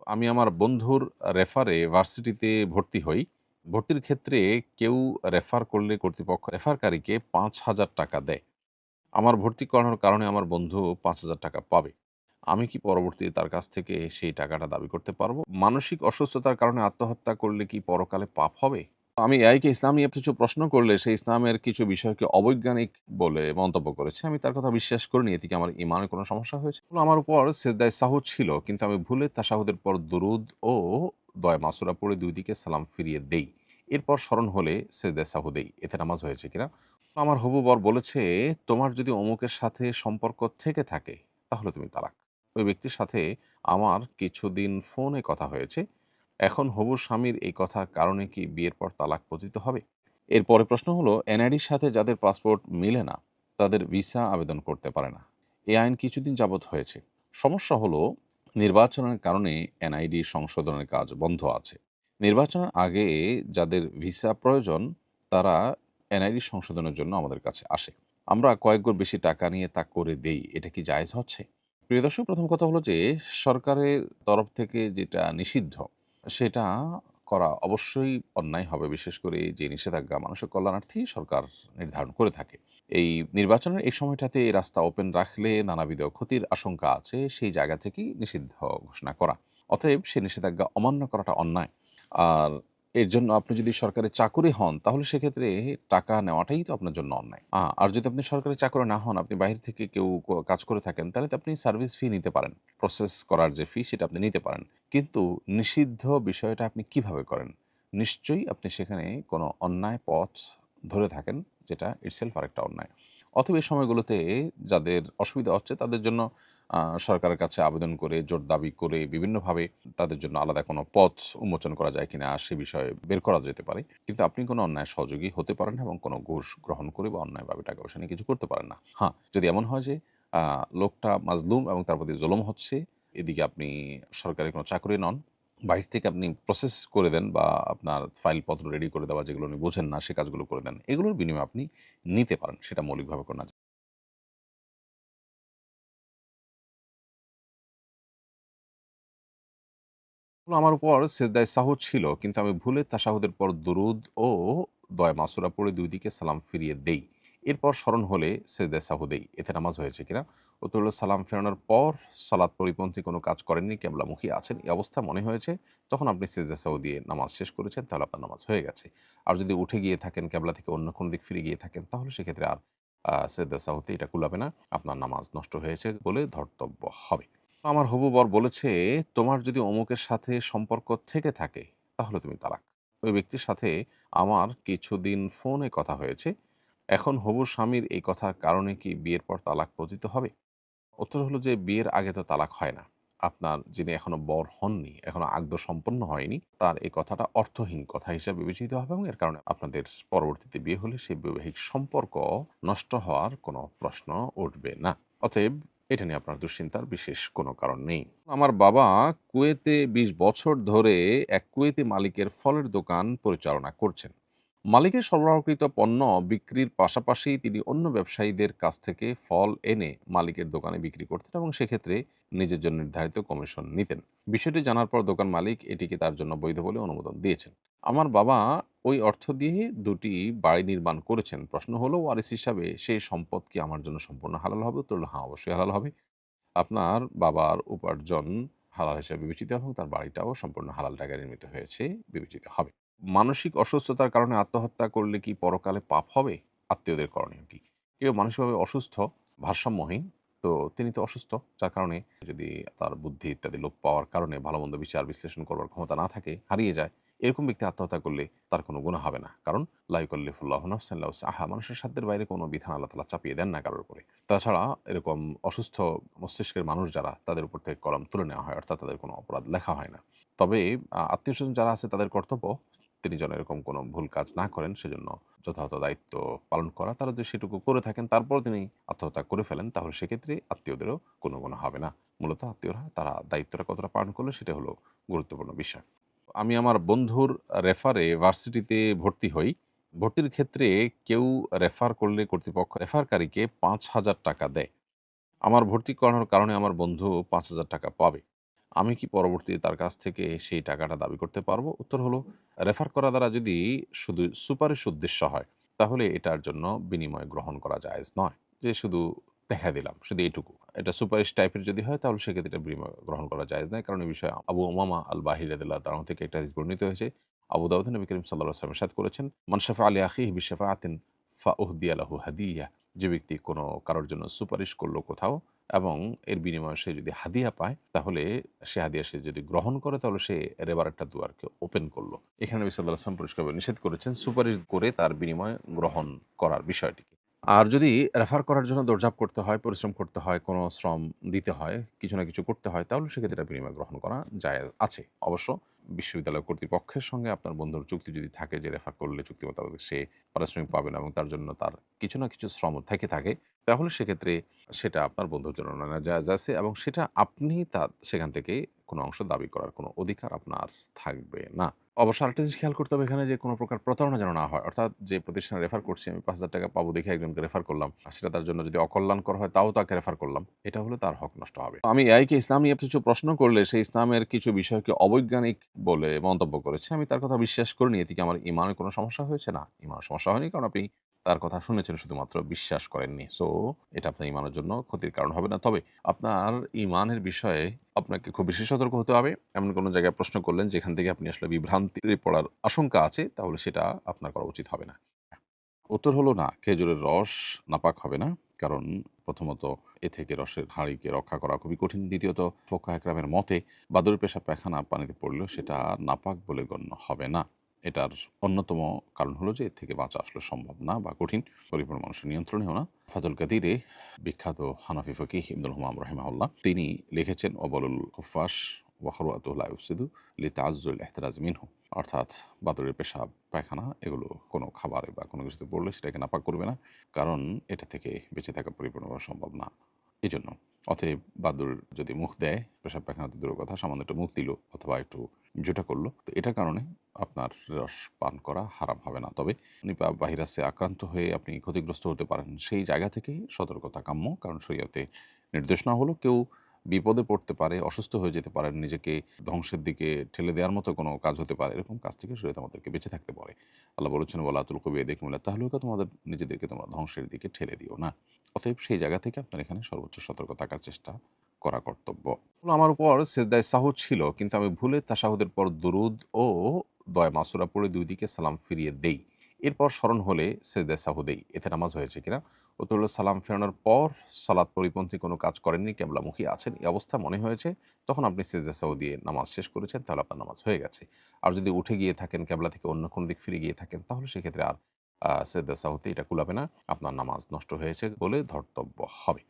আমি আমার বন্ধুর রেফারে ভার্সিটিতে ভর্তি হই। ভর্তির ক্ষেত্রে কেউ রেফার করলে কর্তৃপক্ষ রেফারকারীকে ৳৫,০০০ দেয়। আমার ভর্তি করানোর কারণে আমার বন্ধু ৳৫,০০০ পাবে। আমি কি পরবর্তীতে তার কাছ থেকে সেই টাকাটা দাবি করতে পারবো? মানসিক অসুস্থতার কারণে আত্মহত্যা করলে কি পরকালে পাপ হবে? আমি এআইকে ইসলাম নিয়ে কিছু প্রশ্ন করলে সে ইসলামের কিছু বিষয়কে অবৈজ্ঞানিক বলে মন্তব্য করেছে। আমি তার কথা বিশ্বাস করিনি। এতে কি আমার ঈমানে কোনো সমস্যা হয়েছে? আমার উপর সেজদায় সাহু ছিল, কিন্তু আমি ভুলে তাশাহুদের পর দুরুদ ও দোয়া মাসুরা পড়ে ২ দিকে সালাম ফিরিয়ে দেই। এরপর স্মরণ হলে সেজদায় সাহু দেই। এতে নামাজ হয়েছে কিনা? আমার হবু বর বলেছে, "তোমার যদি অমুকের সাথে সম্পর্ক থেকে থাকে, তাহলে তুমি তালাক।" ওই ব্যক্তির সাথে আমার কিছুদিন ফোনে কথা হয়েছে। এখন হবু স্বামীর এই কথার কারণে কি বিয়ের পর তালাক পতিত হবে? এরপরে প্রশ্ন হলো, এনআইডির সাথে যাদের পাসপোর্ট মিলে না, তাদের ভিসা আবেদন করতে পারে না। এই আইন কিছুদিন যাবৎ হয়েছে। সমস্যা হলো, নির্বাচনের কারণে এনআইডি সংশোধনের কাজ বন্ধ আছে। নির্বাচনের আগে যাদের ভিসা প্রয়োজন, তারা এনআইডি সংশোধনের জন্য আমাদের কাছে আসে। আমরা কয়েক গুণ বেশি টাকা নিয়ে তা করে দেই। এটা কি জায়েজ হচ্ছে? প্রিয় দর্শক, প্রথম কথা হলো যে, সরকারের তরফ থেকে যেটা নিষিদ্ধ, সেটা করা অবশ্যই অন্যায় হবে। বিশেষ করে যে নিষেধাজ্ঞা মানুষের কল্যাণার্থেই সরকার নির্ধারণ করে থাকে। এই নির্বাচনের এই সময়টাতে এই রাস্তা ওপেন রাখলে নানাবিধ ক্ষতির আশঙ্কা আছে, সেই জায়গা থেকেই নিষিদ্ধ ঘোষণা করা। অতএব সেই নিষেধাজ্ঞা অমান্য করাটা অন্যায়। আর এর জন্য আপনি যদি সরকারি চাকুরে হন, তাহলে সেক্ষেত্রে টাকা নেওয়াটাই তো আপনার জন্য অন্যায়। আর যদি আপনি সরকারি চাকরে না হন, আপনি বাহির থেকে কেউ কাজ করে থাকেন, তাহলে তো আপনি সার্ভিস ফি নিতে পারেন। প্রসেস করার যে ফি, সেটা আপনি নিতে পারেন। কিন্তু নিষিদ্ধ বিষয়টা আপনি কিভাবে করেন? নিশ্চয়ই আপনি সেখানে কোনো অন্যায় পথ ধরে থাকেন, যেটা ইটসেলফ আরেকটা অন্যায়। অতএব এই সময়গুলোতে যাদের অসুবিধা হচ্ছে, তাদের জন্য সরকারের কাছে আবেদন করে, জোর দাবি করে, বিভিন্নভাবে তাদের জন্য আলাদা কোনো পথ উন্মোচন করা যায় কিনা সে বিষয়ে বের করা যেতে পারে। কিন্তু আপনি কোনো অন্যায়ের সহযোগী হতে পারেন না, এবং কোনো ঘুষ গ্রহণ করে বা অন্যায়ভাবে টাকা-পয়সা নিয়ে কিছু করতে পারেন না। যদি এমন হয় যে লোকটা মাজলুম এবং তার প্রতি জুলুম হচ্ছে, এদিকে আপনি সরকারি কোনো চাকরি নন, বাহির থেকে আপনি প্রসেস করে দেন বা আপনার ফাইলপত্র রেডি করে দেওয়া, যেগুলো উনি বোঝেন না, সে কাজগুলো করে দেন। এগুলোর বিনিময়ে আপনি নিতে পারেন। সেটা মৌলিকভাবে কোনো না। আমার উপর সেজদায় সাহু ছিল, কিন্তু আমি ভুলে তাশাহুদের পর দুরুদ ও দোয়া মাসুরা পড়ে ২ দিকে সালাম ফিরিয়ে দেই। এরপর স্মরণ হলে সেজদায় সাহু দেই। এতে নামাজ হয়েছে কিনা? উত্তর হলো, সালাম ফেরানোর পর সালাত পরিপন্থী কোনো কাজ করেননি, কিবলামুখী আছেন, এই অবস্থা মনে হয়েছে, তখন আপনি সেজদায় সাহু দিয়ে নামাজ শেষ করেছেন, তাহলে আপনার নামাজ হয়ে গেছে। আর যদি উঠে গিয়ে থাকেন, কিবলা থেকে অন্য কোনো দিক ফিরে গিয়ে থাকেন, তাহলে সেক্ষেত্রে আর সেজদায় সাহুতে এটা কুলাবে না। আপনার নামাজ নষ্ট হয়েছে বলে ধর্তব্য হবে। আমার হবু বর বলেছে, "তোমার যদি অমুকের সাথে সম্পর্ক থেকে থাকে, তাহলে তুমি তালাক।" ওই ব্যক্তির সাথে আমার কিছুদিন ফোনে কথা হয়েছে। এখন হবু স্বামীর এই কথার কারণে কি বিয়ের পর তালাক পতিত হবে? উত্তর হলো যে, বিয়ের আগে তো তালাক হয় না। আপনার যিনি এখনো বর হননি, এখনো আগ্দ সম্পন্ন হয়নি, তার এই কথাটা অর্থহীন কথা হিসেবে বিবেচিত হবে, এবং এর কারণে আপনাদের পরবর্তীতে বিয়ে হলে সেই বৈবাহিক সম্পর্ক নষ্ট হওয়ার কোনো প্রশ্ন উঠবে না। অতএব এটা নিয়ে আপনার দুশ্চিন্তার বিশেষ কোনো কারণ নেই। আমার বাবা কুয়েতে ২০ বছর ধরে এক কুয়েতি মালিকের ফলের দোকান পরিচালনা করছেন। মালিকের সরবরাহকৃত পণ্য বিক্রির পাশাপাশি তিনি অন্য ব্যবসায়ীদের কাছ থেকে ফল এনে মালিকের দোকানে বিক্রি করতেন, এবং সেক্ষেত্রে নিজের জন্য নির্ধারিত কমিশন নিতেন। বিষয়টি জানার পর দোকান মালিক এটিকে তার জন্য বৈধ বলে অনুমোদন দিয়েছেন। আমার বাবা ওই অর্থ দিয়ে ২টি বাড়ি নির্মাণ করেছেন। প্রশ্ন হলো, ওয়ারিস হিসাবে সেই সম্পদ কি আমার জন্য সম্পূর্ণ হালাল হবে? উত্তর হলো, হ্যাঁ, অবশ্যই হালাল হবে। আপনার বাবার উপার্জন হালাল হিসেবে বিবেচিত, এবং তার বাড়িটাও সম্পূর্ণ হালাল টাকায় নির্মিত হয়েছে বিবেচিত হবে। মানসিক অসুস্থতার কারণে আত্মহত্যা করলে কি পরকালে পাপ হবে? আত্মীয়দের করণীয় কি? কেউ মানসিকভাবে অসুস্থ, ভারসাম্যহীন, তো তিনি তো অসুস্থ, যার কারণে যদি তার বুদ্ধি ইত্যাদি লোপ পাওয়ার কারণে ভালো-মন্দ বিচার বিশ্লেষণ করবার ক্ষমতা না থাকে, হারিয়ে যায়, এরকম ব্যক্তি আত্মহত্যা করলে তার কোনো গুনাহ হবে না। কারণ লা ইউকাল্লিফুল্লাহু নাফসান ইল্লা উসআহা, মানুষের সাধ্যের বাইরে কোনো বিধান আল্লাহ তাআলা চাপিয়ে দেন না কারোর উপরে। তাছাড়া এরকম অসুস্থ মস্তিষ্কের মানুষ যারা, তাদের উপর থেকে কলম তুলে নেওয়া হয়, অর্থাৎ তাদের কোনো অপরাধ লেখা হয় না। তবে আত্মীয়স্বজন যারা আছে, তাদের কর্তব্য তিনি যেন এরকম কোনো ভুল কাজ না করেন, সেজন্য যথাযথ দায়িত্ব পালন করা। তারা যদি সেটুকু করে থাকেন, তারপরও তিনি আত্মহত্যা করে ফেলেন, তাহলে সেক্ষেত্রে আত্মীয়দেরও কোনো গুনাহ হবে না। মূলত আত্মীয়রা তারা দায়িত্বটা কতটা পালন করলে, সেটা হলো গুরুত্বপূর্ণ বিষয়। আমি আমার বন্ধুর রেফারে ভার্সিটিতে ভর্তি হই। ভর্তির ক্ষেত্রে কেউ রেফার করলে কর্তৃপক্ষ রেফারকারীকে ৳৫,০০০ দেয়। আমার ভর্তি করানোর কারণে আমার বন্ধু ৳৫,০০০ পাবে। আমি কি পরবর্তীতে তার কাছ থেকে সেই টাকাটা দাবি করতে পারবো? উত্তর হলো, রেফার করা দ্বারা যদি শুধু সুপারিশ উদ্দেশ্য হয়, তাহলে এটার জন্য বিনিময় গ্রহণ করা জায়েজ নয়। যে শুধু দেখায় দিলাম, শুধু এইটুকু। এটা সুপারিশ টাইপের যদি হয়, তাহলে সেক্ষেত্রে এটা বিনিময় গ্রহণ করা জায়েজ নয়। কারণ এই বিষয়ে আবু উমামা আল বাহির রাদিয়াল্লাহু তাআলা আনহু থেকে একটা হাদিস বর্ণিত হয়েছে। আবু দাউদ নবী করিম সাল্লাল্লাহু আলাইহি ওয়াসাল্লাম ইরশাদ করেছেন, "মান শাফা'a লি আখিহি বিশাফাআতিন ফাউহদিয়া লাহু হাদিয়্যাহ।" যে ব্যক্তি কোনো কারোর জন্য সুপারিশ করলো কোথাও এবং এর বিনিময়ে সে যদি হাদিয়া পায়, তাহলে সে হাদিয়া সে যদি গ্রহণ করে, তাহলে সে এবার একটা দুয়ারকে ওপেন করলো। এখানে নবী সাল্লাল্লাহু আলাইহি ওয়াসাল্লাম পরিষ্কারভাবে নিষেধ করেছেন সুপারিশ করে তার বিনিময়ে গ্রহণ করার বিষয়টিকে। আর যদি রেফার করার জন্য দৌড়ঝাঁপ করতে হয়, পরিশ্রম করতে হয়, কোনো শ্রম দিতে হয়, কিছু না কিছু করতে হয়, তাহলে সেক্ষেত্রে এটা বিনিময় গ্রহণ করা জায়েজ আছে। অবশ্য বিশ্ববিদ্যালয় কর্তৃপক্ষের সঙ্গে আপনার বন্ধুর চুক্তি যদি থাকে যে রেফার করলে চুক্তি মোতাবেক সে পারিশ্রমিক পাবে না এবং তার জন্য তার কিছু না কিছু শ্রম থেকে থাকে, তাহলে সেক্ষেত্রে সেটা আপনার বন্ধুর জন্য নেওয়া জায়েজ আছে এবং সেটা আপনি তার সেখান থেকে কোনো অংশ দাবি করার কোনো অধিকার আপনার থাকবে না। অবশ্য আরেকটা জিনিস খেয়াল করতে হবে এখানে যে কোনো প্রকার প্রতারণা যেন না হয়। অর্থাৎ যে প্রতিষ্ঠানে রেফার করছি আমি ৳৫,০০০ পাবো দেখে একজনকে রেফার করলাম। আর সেটা তার জন্য যদি অকল্যাণকর হয় তাও তাকে রেফার করলাম। এটা হলে তার হক নষ্ট হবে। আমি এআইকে ইসলাম নিয়ে কিছু প্রশ্ন করলে সে ইসলামের কিছু বিষয়কে অবৈজ্ঞানিক বলে মন্তব্য করেছে। আমি তার কথা বিশ্বাস করিনি। এতে কি আমার ঈমানে কোনো সমস্যা হয়েছে? না, ঈমানে সমস্যা হয়নি। কারণ আপনি তার কথা শুনেছেন শুধুমাত্র বিশ্বাস করেননি। সো এটা আপনার ঈমানের জন্য ক্ষতির কারণ হবে না। তবে আপনার ঈমানের বিষয়ে আপনাকে খুব বেশি সতর্ক হতে হবে। এমন কোনো জায়গায় প্রশ্ন করলেন যেখান থেকে আপনি আসলে বিভ্রান্তিতে পড়ার আশঙ্কা আছে, তাহলে সেটা আপনার করা উচিত হবে না। উত্তর হলো না, খেজুরের রস নাপাক হবে না। কারণ প্রথমত এ থেকে রসের হাঁড়িকে রক্ষা করা খুবই কঠিন। দ্বিতীয়ত ফুকাহা একরামের মতে বাদুড়ের পেশাব পায়খানা পানিতে পড়লেও সেটা নাপাক বলে গণ্য হবে না। এটার অন্যতম কারণ হলো যে এর থেকে বাঁচা আসলে সম্ভব না বা কঠিন। পরিপূর্ণ মানুষের নিয়ন্ত্রণেও না। ফাতুল কাদিরে বিখ্যাত হানাফি ফকিহ ইবনুল হুমাম রাহিমাহুল্লাহ তিনি লিখেছেন, "ওয়াবালুল খুফাশ ওয়া খরওয়াতুহু লা ইফসিদু লিতাআজ্জুল ইহতিরাজ মিনহু।" অর্থাৎ বাদুড়ের পেশাব, পায়খানা এগুলো কোনো খাবারে বা কোনো কিছুতে পড়লে সেটাকে নাপাক করবে না। কারণ এটা থেকে বেঁচে থাকা পরিপূর্ণভাবে সম্ভব না। এজন্য অতএব বাদুড় যদি মুখ দেয়, পেশাব পায়খানা তো দূরের কথা, সামান্য একটু মুখ দিল অথবা একটু জুটা করল, তো এটার কারণে আপনার রস পান করা হারাম হবে না। তবে নিপা ভাইরাসে আক্রান্ত হয়ে আপনি ক্ষতিগ্রস্ত হতে পারেন। সেই জায়গা থেকেই সতর্কতা কাম্য। কারণ শরীয়তে নির্দেশ না হলেও কেউ বিপদে পড়তে পারে, অসুস্থ হয়ে যেতে পারেন, নিজেকে ধ্বংসের দিকে ঠেলে দেওয়ার মতো কোনো কাজ হতে পারে। এরকম কাজ থেকে শরীয়ত আমাদেরকে বেঁচে থাকতে বলে। আল্লাহ বলেছেন, "ওয়ালা তুলকু বিয়াইদিকুম ইলা তাহলুকা" তোমাদের নিজেদেরকে তোমরা ধ্বংসের দিকে ঠেলে দিও না। অতএব সেই জায়গা থেকে আপনার এখানে সর্বোচ্চ সতর্ক থাকার চেষ্টা করা কর্তব্য। আমার উপর সেজদায় সাহু ছিল, কিন্তু আমি ভুলে তাশাহুদের পর দুরুদ ও দয় মাসুরা পড়ে ২ দিকে সালাম ফিরিয়ে দেই। এরপর স্মরণ হলে সেজদায় সাহু দেই। এতে নামাজ হয়েছে কিনা? উত্তর হলো, সালাম ফেরানোর পর সালাত পরিপন্থী কোনো কাজ করেননি, কিবলামুখী আছেন। এই অবস্থা মনে হয়েছে, তখন আপনি সেজদা সাহু দিয়ে নামাজ শেষ করেছেন, তাহলে আপনার নামাজ হয়ে গেছে। আর যদি উঠে গিয়ে থাকেন, কিবলা থেকে অন্য কোনো দিক ফিরে গিয়ে থাকেন, তাহলে সেক্ষেত্রে আর সেজদা সাহুতে এটা কুলাবে না। আপনার নামাজ নষ্ট হয়েছে বলে ধর্তব্য হবে।